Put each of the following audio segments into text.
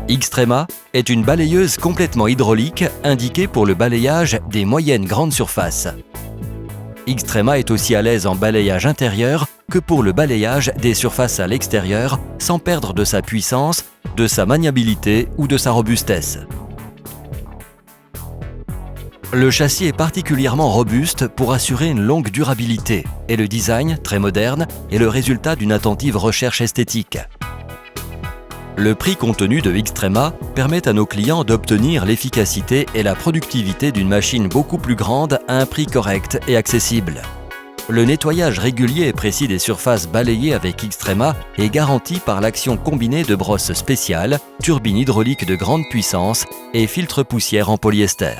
Xtrema est une balayeuse complètement hydraulique indiquée pour le balayage des moyennes grandes surfaces. Xtrema est aussi à l'aise en balayage intérieur que pour le balayage des surfaces à l'extérieur sans perdre de sa puissance, de sa maniabilité ou de sa robustesse. Le châssis est particulièrement robuste pour assurer une longue durabilité et le design, très moderne, est le résultat d'une attentive recherche esthétique. Le prix contenu de Xtrema permet à nos clients d'obtenir l'efficacité et la productivité d'une machine beaucoup plus grande à un prix correct et accessible. Le nettoyage régulier et précis des surfaces balayées avec Xtrema est garanti par l'action combinée de brosses spéciales, turbines hydrauliques de grande puissance et filtres poussière en polyester.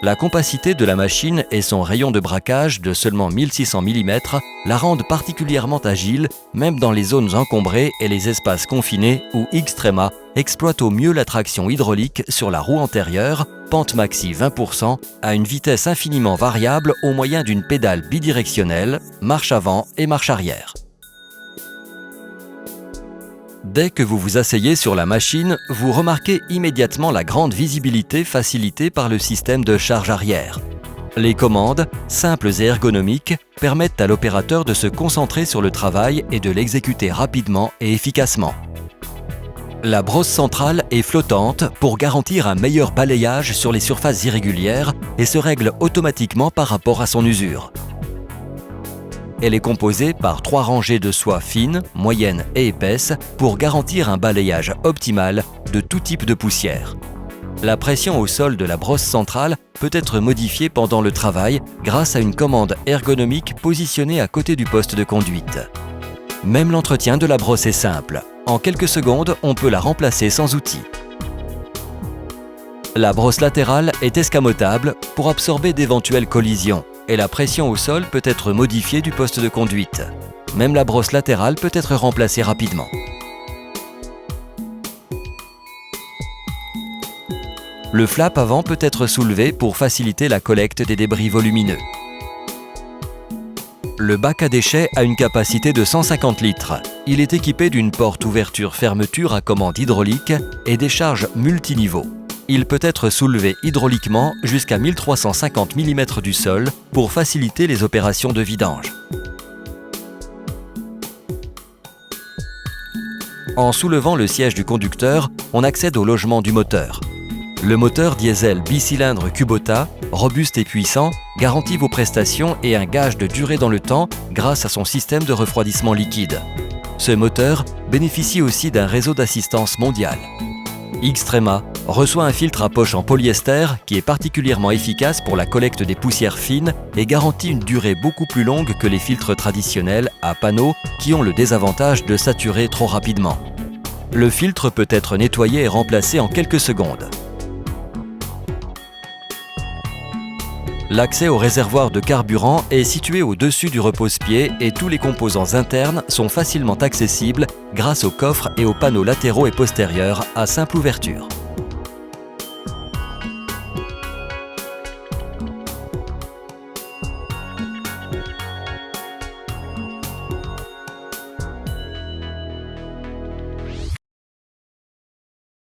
La compacité de la machine et son rayon de braquage de seulement 1600 mm la rendent particulièrement agile, même dans les zones encombrées et les espaces confinés où Xtrema exploite au mieux la traction hydraulique sur la roue antérieure, pente maxi 20%, à une vitesse infiniment variable au moyen d'une pédale bidirectionnelle, marche avant et marche arrière. Dès que vous vous asseyez sur la machine, vous remarquez immédiatement la grande visibilité facilitée par le système de charge arrière. Les commandes, simples et ergonomiques, permettent à l'opérateur de se concentrer sur le travail et de l'exécuter rapidement et efficacement. La brosse centrale est flottante pour garantir un meilleur balayage sur les surfaces irrégulières et se règle automatiquement par rapport à son usure. Elle est composée par 3 rangées de soie fine, moyenne et épaisse pour garantir un balayage optimal de tout type de poussière. La pression au sol de la brosse centrale peut être modifiée pendant le travail grâce à une commande ergonomique positionnée à côté du poste de conduite. Même l'entretien de la brosse est simple. En quelques secondes, on peut la remplacer sans outil. La brosse latérale est escamotable pour absorber d'éventuelles collisions et la pression au sol peut être modifiée du poste de conduite. Même la brosse latérale peut être remplacée rapidement. Le flap avant peut être soulevé pour faciliter la collecte des débris volumineux. Le bac à déchets a une capacité de 150 litres. Il est équipé d'une porte ouverture-fermeture à commande hydraulique et des charges multiniveaux. Il peut être soulevé hydrauliquement jusqu'à 1350 mm du sol pour faciliter les opérations de vidange. En soulevant le siège du conducteur, on accède au logement du moteur. Le moteur diesel bicylindre Kubota, robuste et puissant, garantit vos prestations et un gage de durée dans le temps grâce à son système de refroidissement liquide. Ce moteur bénéficie aussi d'un réseau d'assistance mondiale. Xtrema reçoit un filtre à poche en polyester qui est particulièrement efficace pour la collecte des poussières fines et garantit une durée beaucoup plus longue que les filtres traditionnels à panneaux qui ont le désavantage de saturer trop rapidement. Le filtre peut être nettoyé et remplacé en quelques secondes. L'accès au réservoir de carburant est situé au-dessus du repose-pied et tous les composants internes sont facilement accessibles grâce aux coffres et aux panneaux latéraux et postérieurs à simple ouverture.